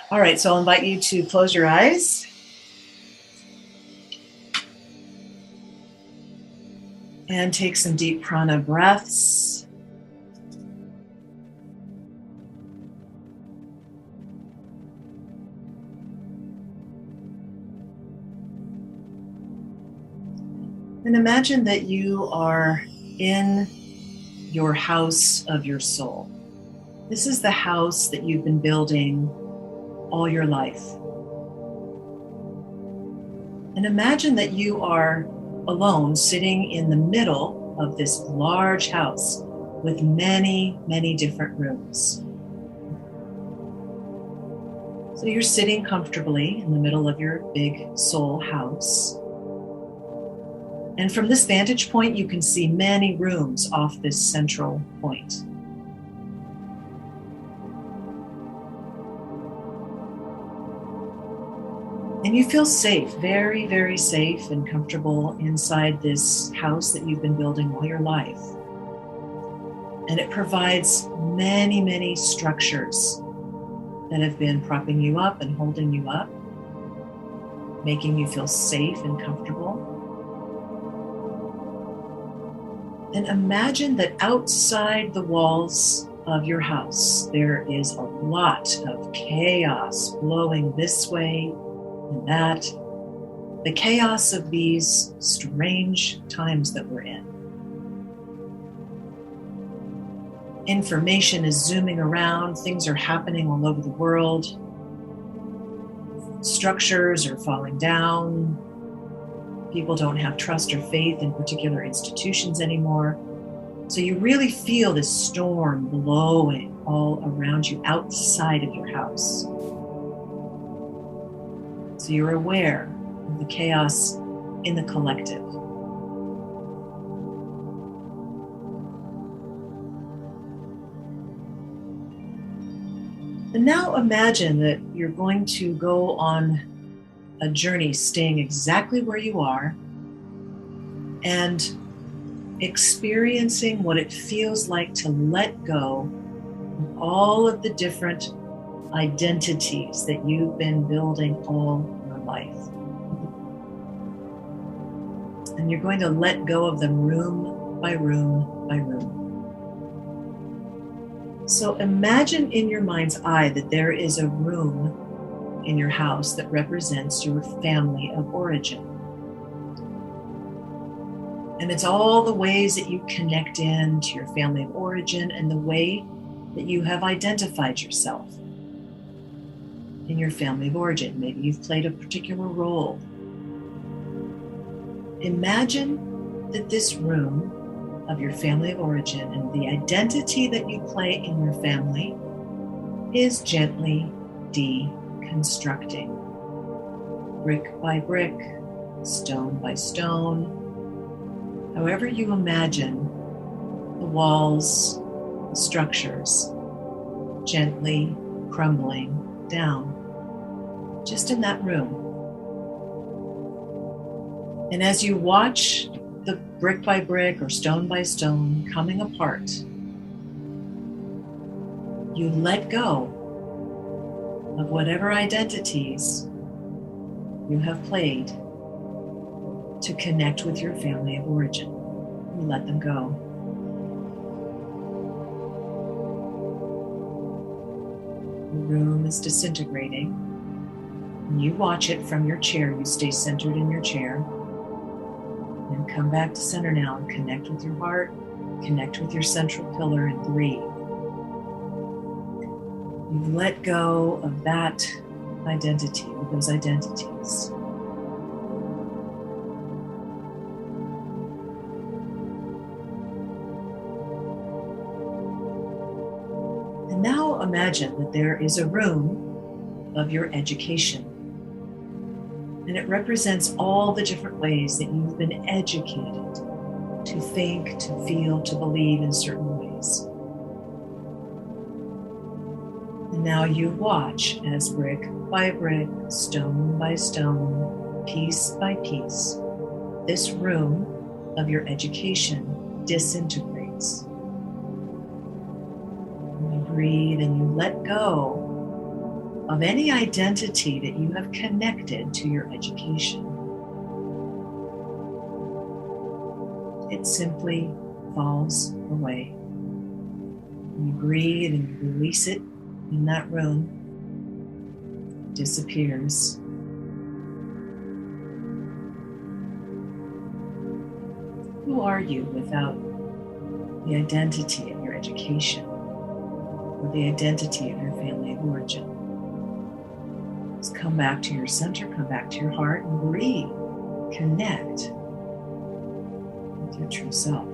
All right, so I'll invite you to close your eyes and take some deep prana breaths. And imagine that you are in your house of your soul. This is the house that you've been building all your life. And imagine that you are alone, sitting in the middle of this large house with many, many different rooms. So you're sitting comfortably in the middle of your big soul house. And from this vantage point, you can see many rooms off this central point. And you feel safe, very, very safe and comfortable inside this house that you've been building all your life. And it provides many, many structures that have been propping you up and holding you up, making you feel safe and comfortable. And imagine that outside the walls of your house, there is a lot of chaos blowing this way and that. The chaos of these strange times that we're in. Information is zooming around, things are happening all over the world. Structures are falling down. People don't have trust or faith in particular institutions anymore. So you really feel this storm blowing all around you outside of your house. So you're aware of the chaos in the collective. And now imagine that you're going to go on a journey staying exactly where you are and experiencing what it feels like to let go of all of the different identities that you've been building all your life. And you're going to let go of them room by room by room. So imagine in your mind's eye that there is a room in your house that represents your family of origin. And it's all the ways that you connect in to your family of origin and the way that you have identified yourself in your family of origin. Maybe you've played a particular role. Imagine that this room of your family of origin and the identity that you play in your family is gently deconstructing, brick by brick, stone by stone, however you imagine the walls, the structures, gently crumbling down, just in that room. And as you watch the brick by brick or stone by stone coming apart, you let go of whatever identities you have played to connect with your family of origin. You let them go. The room is disintegrating, and you watch it from your chair. You stay centered in your chair. And come back to center now and connect with your heart, connect with your central pillar, and breathe. You've let go of that identity, of those identities. And now imagine that there is a room of your education. And it represents all the different ways that you've been educated to think, to feel, to believe in certain ways. And now you watch as brick by brick, stone by stone, piece by piece, this room of your education disintegrates. And you breathe and you let go of any identity that you have connected to your education. It simply falls away. You breathe and you release it in that room. It disappears. Who are you without the identity of your education or the identity of your family of origin? Just come back to your center, come back to your heart, and breathe. Connect with your true self.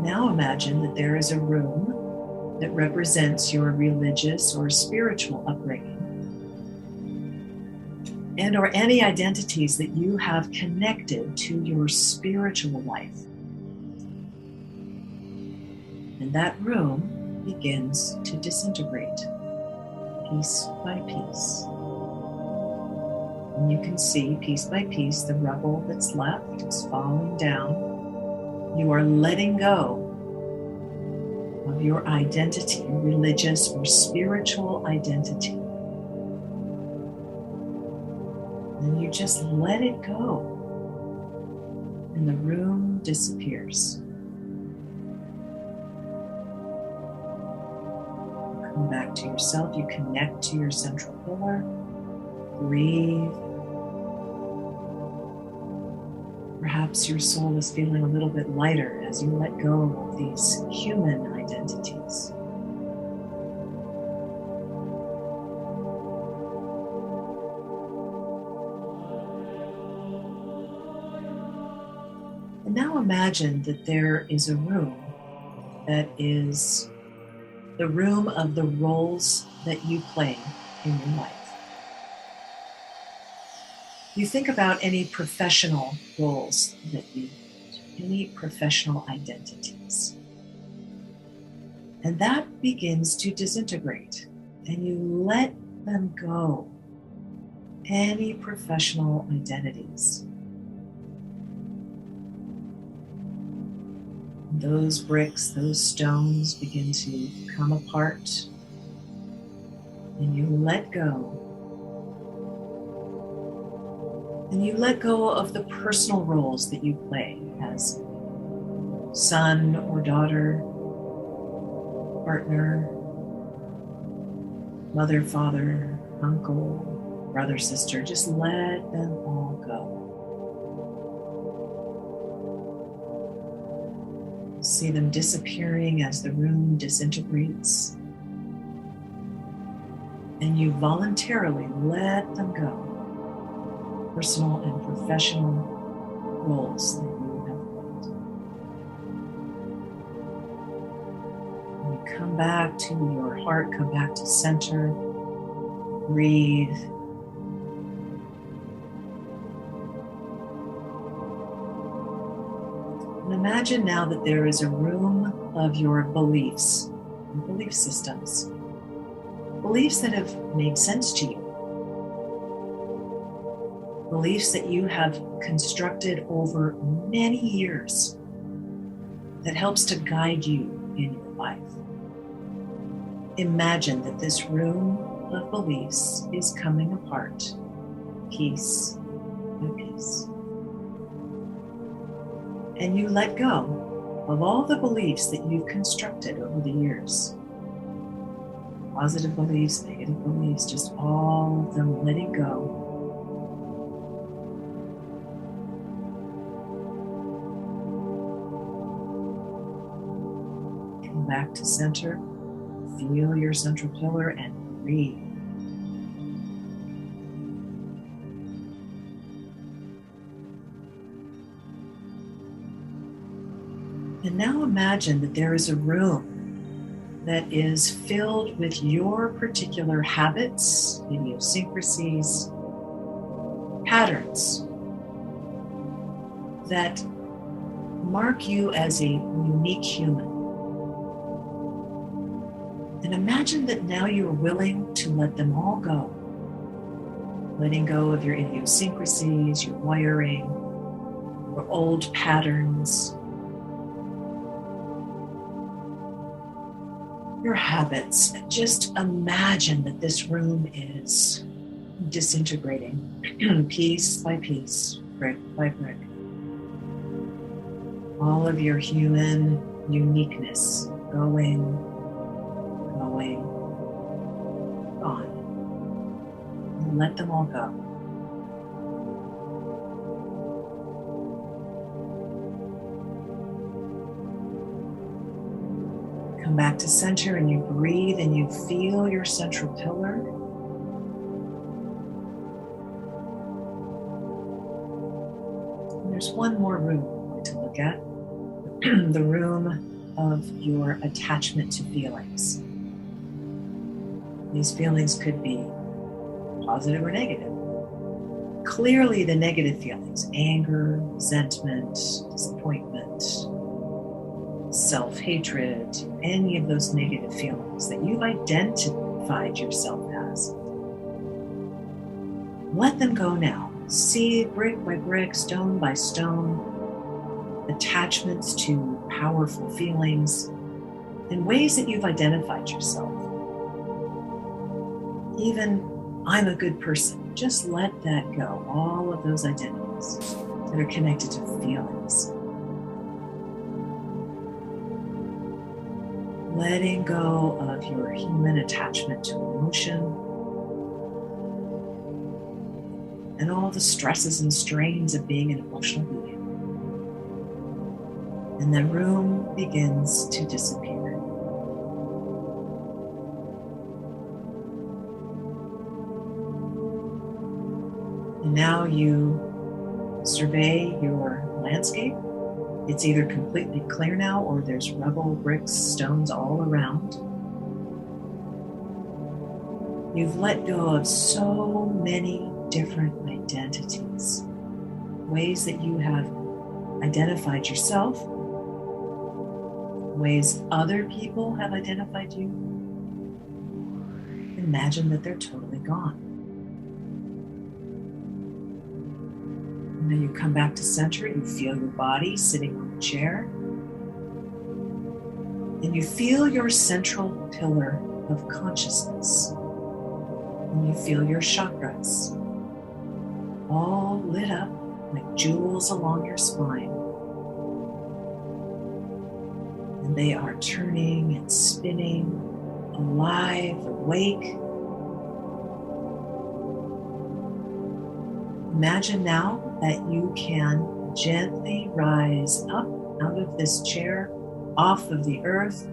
Now imagine that there is a room that represents your religious or spiritual upbringing and or any identities that you have connected to your spiritual life. And that room begins to disintegrate piece by piece. And you can see piece by piece the rubble that's left is falling down. You are letting go of your identity, your religious or spiritual identity. And you just let it go. And the room disappears. You come back to yourself, you connect to your central pillar, breathe. Perhaps your soul is feeling a little bit lighter as you let go of these human identities. And now imagine that there is a room that is the room of the roles that you play in your life. You think about any professional roles that you do, any professional identities. And that begins to disintegrate, and you let them go. Any professional identities. Those bricks, those stones begin to come apart, and you let go. And you let go of the personal roles that you play as son or daughter, partner, mother, father, uncle, brother, sister. Just let them all go. See them disappearing as the room disintegrates. And you voluntarily let them go. Personal and professional roles that you have played. And you come back to your heart, come back to center, breathe. And imagine now that there is a room of your beliefs, belief systems, beliefs that have made sense to you. Beliefs that you have constructed over many years that helps to guide you in your life. Imagine that this room of beliefs is coming apart, piece by piece. And you let go of all the beliefs that you've constructed over the years. Positive beliefs, negative beliefs, just all of them letting go. Back to center, feel your central pillar and breathe. And now imagine that there is a room that is filled with your particular habits, idiosyncrasies, patterns that mark you as a unique human. And imagine that now you are willing to let them all go. Letting go of your idiosyncrasies, your wiring, or old patterns, your habits. Just imagine that this room is disintegrating piece by piece, brick by brick. All of your human uniqueness going, gone. And let them all go. Come back to center and you breathe and you feel your central pillar. And there's one more room we're going to look at. The room of your attachment to feelings. These feelings could be positive or negative. Clearly the negative feelings, anger, resentment, disappointment, self-hatred, any of those negative feelings that you've identified yourself as. Let them go now. See brick by brick, stone by stone, attachments to powerful feelings in ways that you've identified yourself. Even, I'm a good person. Just let that go. All of those identities that are connected to feelings. Letting go of your human attachment to emotion and all the stresses and strains of being an emotional being. And the room begins to disappear. And now you survey your landscape. It's either completely clear now or there's rubble, bricks, stones all around. You've let go of so many different identities, ways that you have identified yourself, ways other people have identified you. Imagine that they're totally gone. And then you come back to center, you feel your body sitting on the chair, and you feel your central pillar of consciousness. And you feel your chakras all lit up like jewels along your spine. And they are turning and spinning, alive, awake. Imagine now that you can gently rise up out of this chair, off of the earth,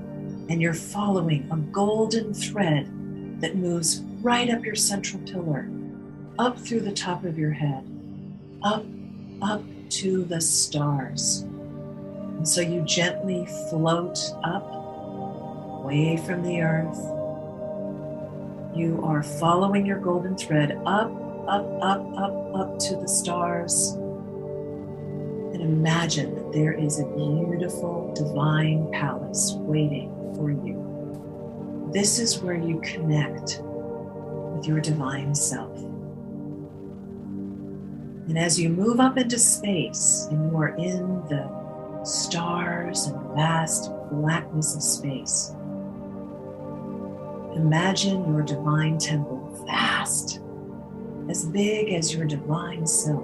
and you're following a golden thread that moves right up your central pillar, up through the top of your head, up to the stars. And so you gently float up, away from the earth. You are following your golden thread up to the stars. And imagine that there is a beautiful divine palace waiting for you. This is where you connect with your divine self. And as you move up into space and you are in the stars and vast blackness of space, imagine your divine temple, vast, as big as your divine self.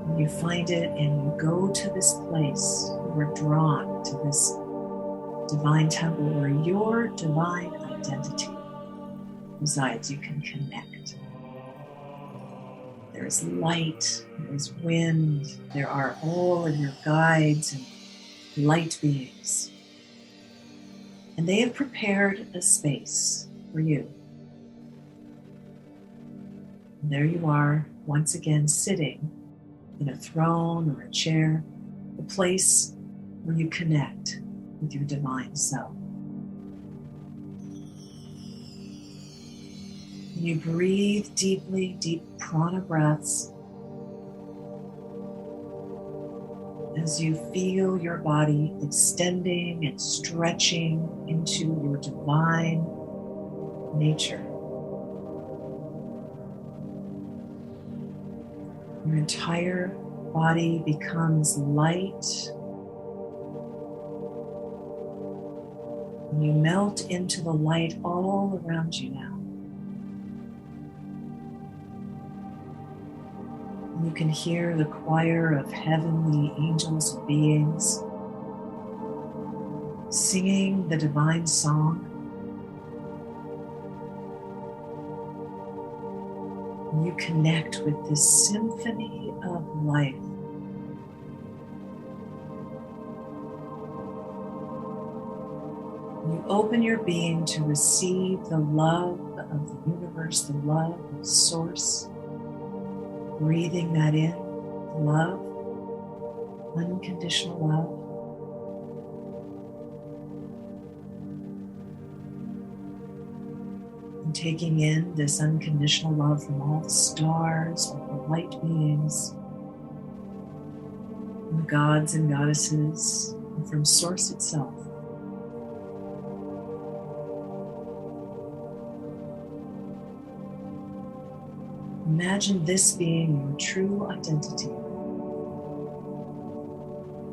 And you find it and you go to this place, you are drawn to this divine temple where your divine identity resides. You can connect. There is light, there is wind, there are all of your guides and light beings. And they have prepared a space for you. And there you are, once again sitting in a throne or a chair, a place where you connect with your divine self. And you breathe deeply, deep prana breaths as you feel your body extending and stretching into your divine nature. Your entire body becomes light. And you melt into the light all around you now. And you can hear the choir of heavenly angels and beings singing the divine song. And you connect with this symphony of life. You open your being to receive the love of the universe, the love of Source. Breathing that in, love, unconditional love. And taking in this unconditional love from all the stars, all the light beings, from the gods and goddesses, and from Source itself. Imagine this being your true identity,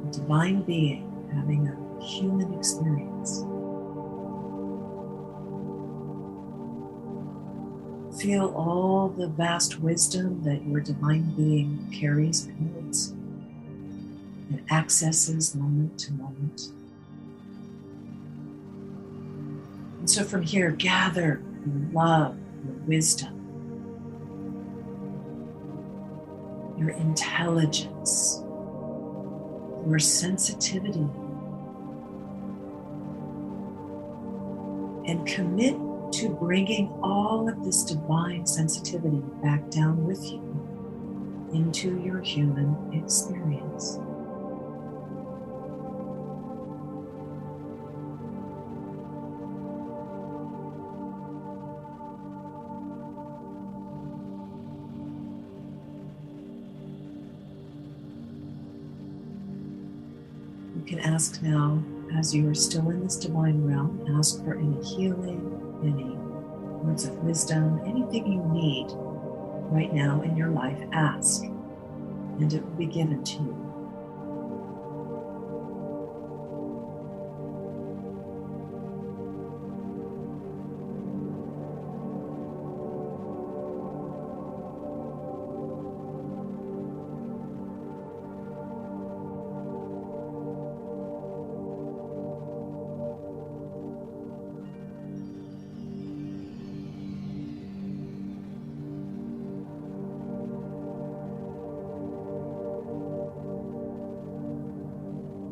a divine being having a human experience. Feel all the vast wisdom that your divine being carries and holds and accesses moment to moment. And so from here, gather your love, your wisdom, your intelligence, your sensitivity, and commit to bringing all of this divine sensitivity back down with you into your human experience. You can ask now, as you are still in this divine realm, ask for any healing, any words of wisdom, anything you need right now in your life, ask, and it will be given to you.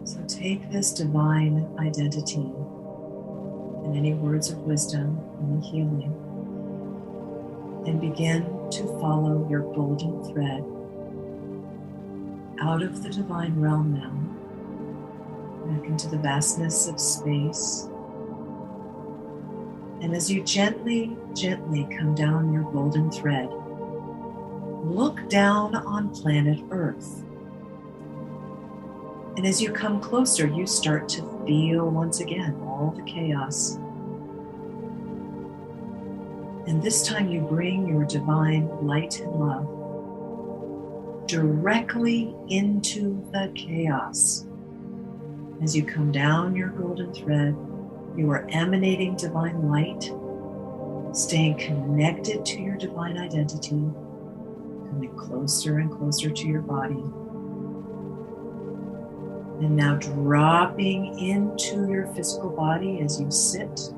So take this divine identity and any words of wisdom, any healing, and begin to follow your golden thread out of the divine realm now, back into the vastness of space. And as you gently, gently come down your golden thread, look down on planet Earth. And as you come closer, you start to feel once again all the chaos. And this time you bring your divine light and love directly into the chaos. As you come down your golden thread, you are emanating divine light, staying connected to your divine identity, coming closer and closer to your body. And now dropping into your physical body as you sit.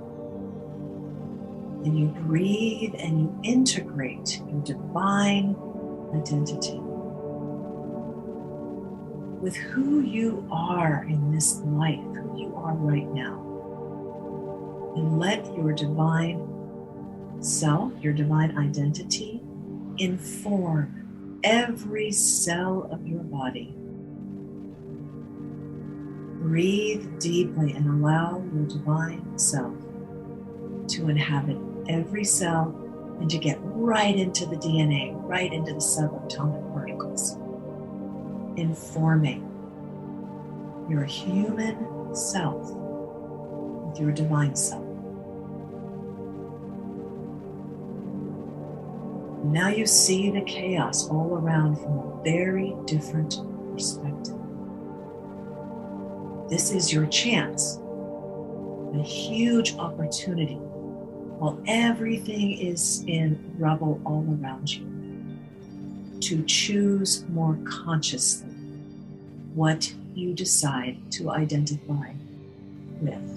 And you breathe and you integrate your divine identity with who you are in this life, who you are right now. And let your divine self, your divine identity, inform every cell of your body. Breathe deeply and allow your divine self to inhabit every cell and to get right into the DNA, right into the subatomic particles, informing your human self with your divine self. Now you see the chaos all around from a very different perspective. This is your chance, a huge opportunity, while everything is in rubble all around you, to choose more consciously what you decide to identify with.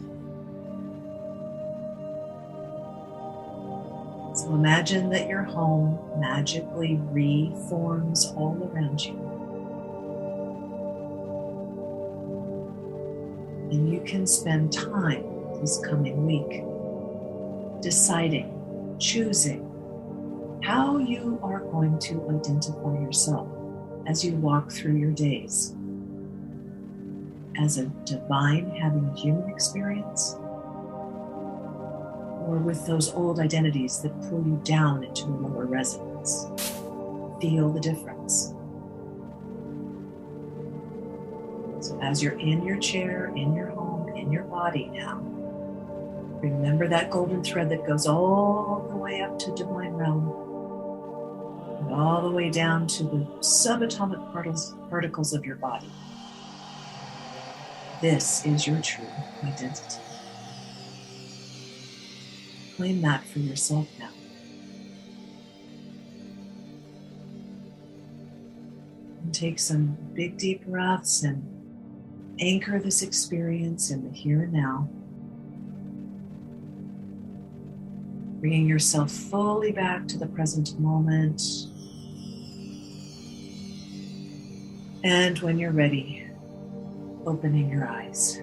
So imagine that your home magically reforms all around you. And you can spend time this coming week deciding, choosing how you are going to identify yourself as you walk through your days. As a divine having a human experience, or with those old identities that pull you down into a lower resonance. Feel the difference. So as you're in your chair, in your home, in your body now, remember that golden thread that goes all the way up to divine realm, and all the way down to the subatomic particles of your body. This is your true identity. Claim that for yourself now. And take some big deep breaths and anchor this experience in the here and now. Bringing yourself fully back to the present moment. And when you're ready, opening your eyes.